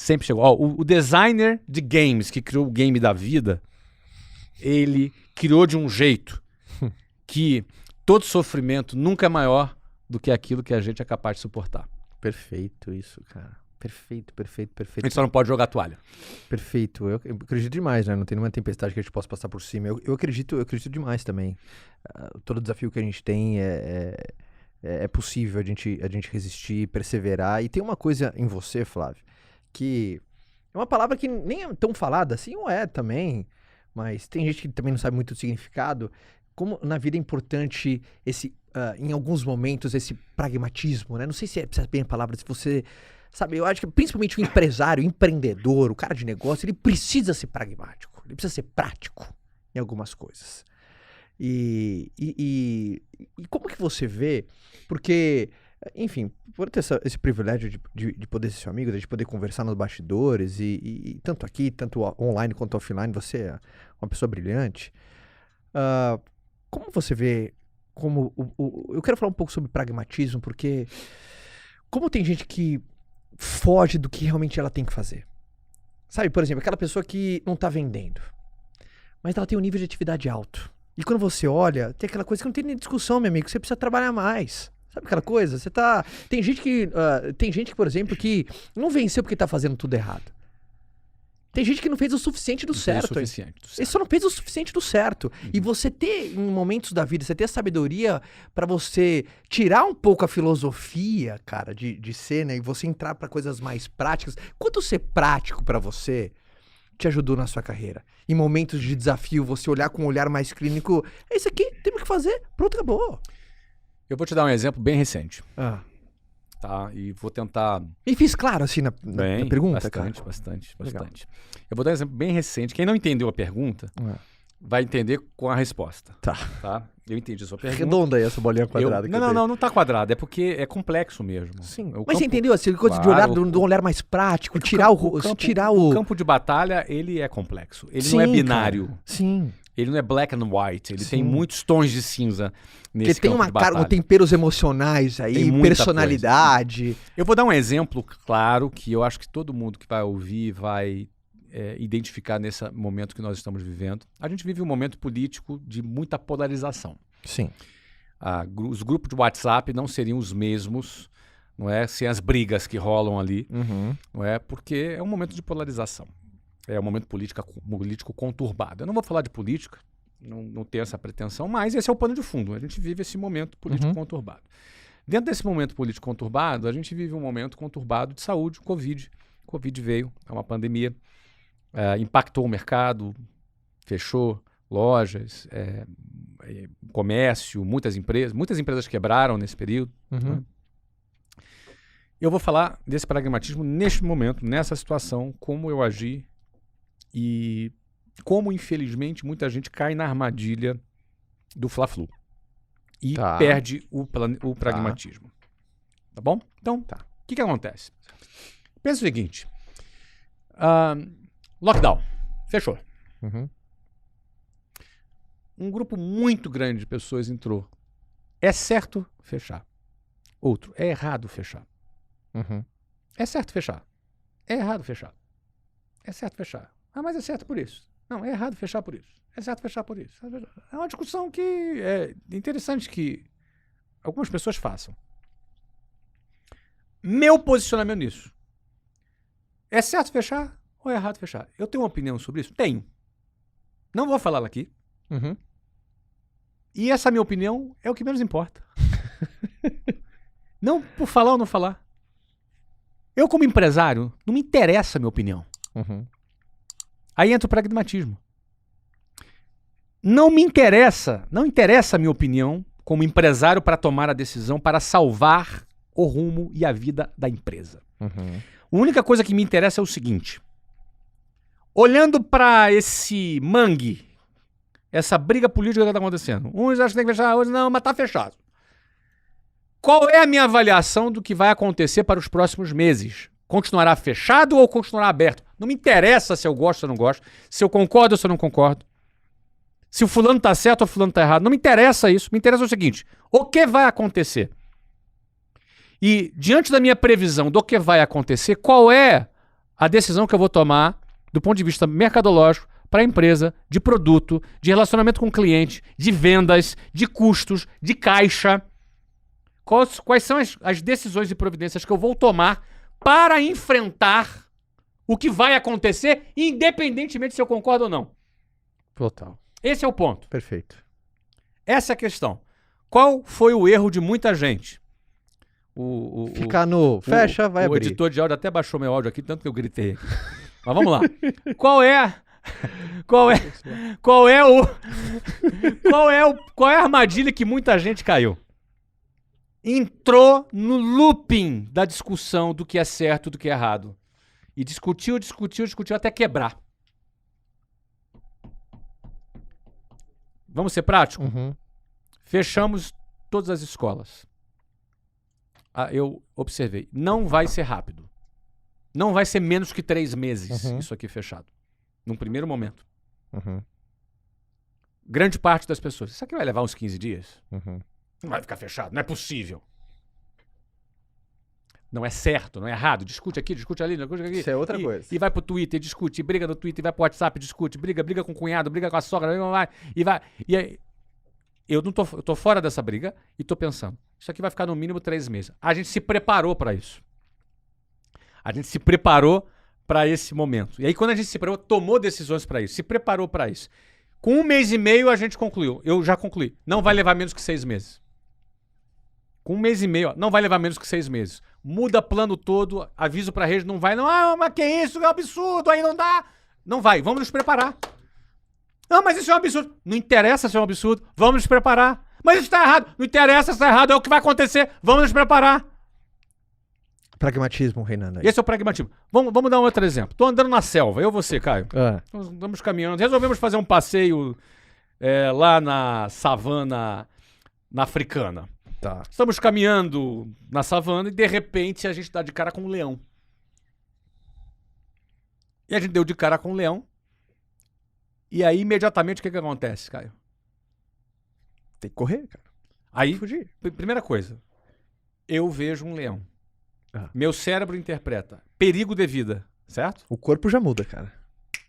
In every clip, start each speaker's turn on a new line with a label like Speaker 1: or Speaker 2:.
Speaker 1: Sempre chegou. Ó, o designer de games que criou o game da vida, ele criou de um jeito que todo sofrimento nunca é maior do que aquilo que a gente é capaz de suportar.
Speaker 2: Perfeito isso, cara. Perfeito.
Speaker 1: A gente só não pode jogar toalha.
Speaker 2: Perfeito. Eu acredito demais, né? Não tem nenhuma tempestade que a gente possa passar por cima. Eu acredito demais também. Todo desafio que a gente tem é possível a gente resistir, perseverar. E tem uma coisa em você, Flávio, que é uma palavra que nem é tão falada assim, ou é também, mas tem gente que também não sabe muito o significado. Como na vida é importante em alguns momentos, esse pragmatismo, né? Não sei se é bem a palavra, se você... Sabe, eu acho que principalmente o empresário, o empreendedor, o cara de negócio, ele precisa ser pragmático, ele precisa ser prático em algumas coisas. E como que você vê? Porque, enfim, por ter esse privilégio de poder ser seu amigo, de poder conversar nos bastidores, e tanto aqui, tanto online quanto offline, você é uma pessoa brilhante. Como você vê, eu quero falar um pouco sobre pragmatismo, porque como tem gente que foge do que realmente ela tem que fazer. Sabe, por exemplo, aquela pessoa que não tá vendendo, mas ela tem um nível de atividade alto. E quando você olha, tem aquela coisa que não tem nem discussão, meu amigo, você precisa trabalhar mais. Sabe aquela coisa? Tem gente que, por exemplo, que não venceu porque tá fazendo tudo errado. Tem gente que não fez o suficiente do certo. Ele só não fez o suficiente do certo. E você ter, em momentos da vida, você ter a sabedoria pra você tirar um pouco a filosofia, cara, de ser, né? E você entrar pra coisas mais práticas. Quanto ser prático pra você te ajudou na sua carreira? Em momentos de desafio, você olhar com um olhar mais clínico. É isso aqui, temos que fazer. Pronto, acabou.
Speaker 1: Eu vou te dar um exemplo bem recente. Tá? E vou tentar...
Speaker 2: E fiz claro assim na pergunta,
Speaker 1: bastante. Eu vou dar um exemplo bem recente. Quem não entendeu a pergunta vai entender com a resposta. Tá? Eu entendi a sua pergunta.
Speaker 2: Redonda aí essa bolinha quadrada.
Speaker 1: Não tá quadrada. É porque é complexo mesmo.
Speaker 2: Sim. Mas você entendeu? Assim, coisa de olhar de um olhar mais prático, o
Speaker 1: campo de batalha, ele é complexo. Ele não é binário.
Speaker 2: Cara. Sim.
Speaker 1: Ele não é black and white, ele tem muitos tons de cinza nesse campo de batalha.
Speaker 2: Porque tem temperos emocionais aí, personalidade.
Speaker 1: Eu vou dar um exemplo claro que eu acho que todo mundo que vai ouvir vai identificar nesse momento que nós estamos vivendo. A gente vive um momento político de muita polarização.
Speaker 2: Sim.
Speaker 1: Os grupos de WhatsApp não seriam os mesmos, não é? Sem as brigas que rolam ali, não é? Porque é um momento de polarização. É um momento político conturbado. Eu não vou falar de política, não tenho essa pretensão, mas esse é o pano de fundo. A gente vive esse momento político conturbado. Dentro desse momento político conturbado, a gente vive um momento conturbado de saúde, Covid. Covid veio, é uma pandemia, impactou o mercado, fechou lojas, comércio, muitas empresas quebraram nesse período. Né? Eu vou falar desse pragmatismo neste momento, nessa situação, como eu agi e como, infelizmente, muita gente cai na armadilha do Fla-Flu e perde o pragmatismo. Tá bom? Então, o que acontece? Pensa o seguinte, lockdown, fechou. Um grupo muito grande de pessoas entrou. É certo fechar. Outro, é errado fechar. É certo fechar. É errado fechar. É certo fechar. Mas é certo por isso. Não, é errado fechar por isso. É certo fechar por isso. É uma discussão que é interessante que algumas pessoas façam. Meu posicionamento nisso. É certo fechar ou é errado fechar? Eu tenho uma opinião sobre isso? Tenho. Não vou falar aqui. E essa minha opinião é o que menos importa. Não por falar ou não falar. Eu, como empresário, não me interessa a minha opinião. Aí entra o pragmatismo. Não interessa a minha opinião como empresário para tomar a decisão para salvar o rumo e a vida da empresa. A única coisa que me interessa é o seguinte. Olhando para esse mangue, essa briga política que está acontecendo. Uns acham que tem que fechar, outros não, mas está fechado. Qual é a minha avaliação do que vai acontecer para os próximos meses? Continuará fechado ou continuará aberto? Não me interessa se eu gosto ou não gosto, se eu concordo ou se eu não concordo, se o fulano está certo ou o fulano está errado. Não me interessa isso. Me interessa o seguinte, o que vai acontecer? E diante da minha previsão do que vai acontecer, qual é a decisão que eu vou tomar do ponto de vista mercadológico para a empresa, de produto, de relacionamento com o cliente, de vendas, de custos, de caixa. Quais são as decisões e providências que eu vou tomar para enfrentar o que vai acontecer, independentemente se eu concordo ou não.
Speaker 2: Total.
Speaker 1: Esse é o ponto.
Speaker 2: Perfeito.
Speaker 1: Essa é a questão. Qual foi o erro de muita gente?
Speaker 2: Ficar no fecha, vai abrir.
Speaker 1: O editor de áudio até baixou meu áudio aqui, tanto que eu gritei aqui. Mas vamos lá. Qual é a armadilha que muita gente caiu? Entrou no looping da discussão do que é certo e do que é errado. E discutiu até quebrar. Vamos ser práticos?
Speaker 2: Uhum.
Speaker 1: Fechamos todas as escolas. Eu observei. Não vai ser rápido. Não vai ser menos que 3 meses isso aqui fechado. Num primeiro momento. Grande parte das pessoas. Isso aqui vai levar uns 15 dias. Não vai ficar fechado. Não é possível. Não é certo, não é errado. Discute aqui, discute ali, discute aqui.
Speaker 2: Isso é outra coisa.
Speaker 1: E vai pro Twitter, discute, briga no Twitter, vai pro WhatsApp, discute, briga com o cunhado, briga com a sogra, e aí, eu tô fora dessa briga e tô pensando, isso aqui vai ficar no mínimo 3 meses. A gente se preparou para isso. A gente se preparou para esse momento. E aí quando a gente se preparou, tomou decisões para isso, se preparou para isso. Com 1 mês e meio a gente concluiu. Eu já concluí. Não vai levar menos que 6 meses. Com 1 mês e meio, não vai levar menos que 6 meses. Muda plano todo, aviso pra rede, não vai, não. Ah, mas que isso, é um absurdo, aí não dá. Não vai, vamos nos preparar. Não, mas isso é um absurdo. Não interessa se é um absurdo, vamos nos preparar. Mas isso tá errado, não interessa se tá errado, é o que vai acontecer, vamos nos preparar.
Speaker 2: Pragmatismo reinando aí.
Speaker 1: Esse é o pragmatismo. Vamos dar um outro exemplo. Tô andando na selva, eu e você, Caio. Nós andamos caminhando, resolvemos fazer um passeio lá na savana africana.
Speaker 2: Tá.
Speaker 1: Estamos caminhando na savana e de repente a gente dá de cara com um leão. E a gente deu de cara com um leão. E aí imediatamente o que acontece, Caio?
Speaker 2: Tem que correr, cara.
Speaker 1: Aí,
Speaker 2: fugir.
Speaker 1: Primeira coisa, eu vejo um leão. Meu cérebro interpreta perigo de vida, certo?
Speaker 2: O corpo já muda, cara.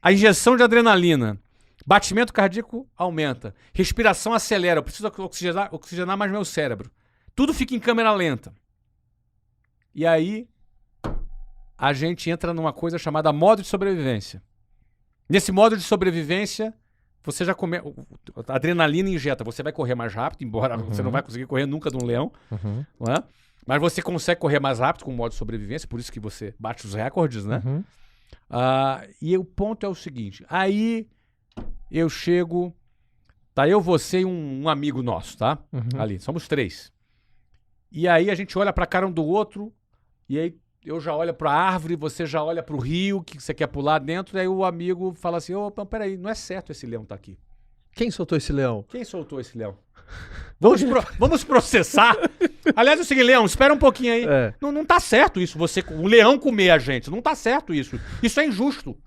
Speaker 1: A injeção de adrenalina. Batimento cardíaco aumenta. Respiração acelera. Eu preciso oxigenar mais meu cérebro. Tudo fica em câmera lenta. E aí, a gente entra numa coisa chamada modo de sobrevivência. Nesse modo de sobrevivência, você já a adrenalina injeta. Você vai correr mais rápido, embora você não vai conseguir correr nunca de um leão. Não é? Mas você consegue correr mais rápido com o modo de sobrevivência, por isso que você bate os recordes, né? E o ponto é o seguinte. Aí, eu chego... Tá eu, você e um amigo nosso, tá? Ali, somos 3. E aí a gente olha pra cara um do outro, e aí eu já olho pra árvore, você já olha pro rio, que você quer pular dentro, e aí o amigo fala assim, opa, peraí, não é certo esse leão tá aqui.
Speaker 2: Quem soltou esse leão?
Speaker 1: Quem soltou esse leão? Vamos processar. Aliás, é o seguinte, leão, espera um pouquinho aí. Não tá certo isso, o leão comer a gente, não tá certo isso. Isso é injusto.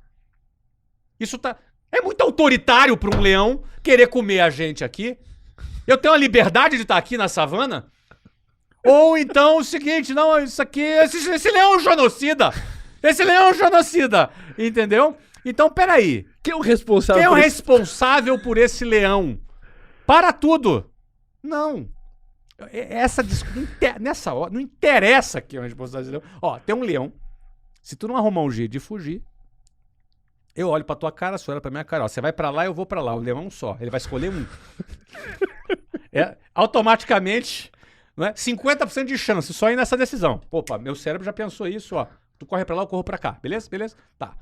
Speaker 1: Isso tá... É muito autoritário pra um leão querer comer a gente aqui. Eu tenho a liberdade de estar aqui na savana? Ou então o seguinte, não, isso aqui, esse leão é um genocida. Esse leão é um genocida, entendeu? Então, peraí.
Speaker 2: Quem é o responsável?
Speaker 1: Quem é o responsável por esse leão? Para tudo. Não. Nessa hora, não interessa quem é o responsável desse leão. Ó, tem um leão. Se tu não arrumar um jeito de fugir, eu olho pra tua cara, você olha pra minha cara. Ó, você vai pra lá, eu vou pra lá. O leão é um só. Ele vai escolher um. Automaticamente... Não é? 50% de chance, só ir nessa decisão. Opa, meu cérebro já pensou isso, ó. Tu corre pra lá, eu corro pra cá. Beleza? Beleza? Tá.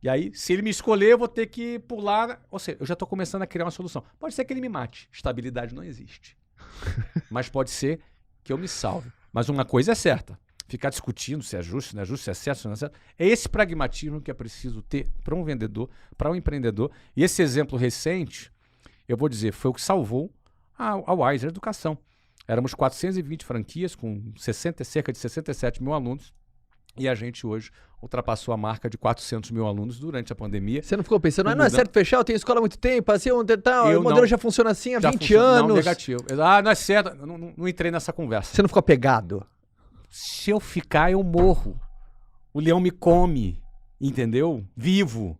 Speaker 1: E aí, se ele me escolher, eu vou ter que pular. Ou seja, eu já tô começando a criar uma solução. Pode ser que ele me mate. Estabilidade não existe. Mas pode ser que eu me salve. Mas uma coisa é certa. Ficar discutindo se é justo, se não é justo, se é certo, se não é certo. É esse pragmatismo que é preciso ter para um vendedor, para um empreendedor. E esse exemplo recente, eu vou dizer, foi o que salvou a Wiser Educação. Éramos 420 franquias com cerca de 67 mil alunos e a gente hoje ultrapassou a marca de 400 mil alunos durante a pandemia.
Speaker 2: Você não ficou pensando, não é certo fechar, eu tenho escola há muito tempo, assim, o modelo já funciona assim há 20 anos.
Speaker 1: Não, negativo. Não é certo, não entrei nessa conversa.
Speaker 2: Você não ficou apegado?
Speaker 1: Se eu ficar, eu morro. O leão me come. entendeu? Vivo.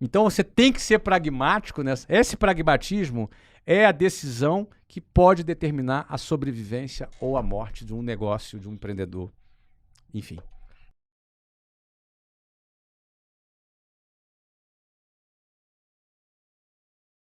Speaker 1: Então você tem que ser pragmático nessa. Esse pragmatismo é a decisão que pode determinar a sobrevivência ou a morte de um negócio, de um empreendedor. Enfim.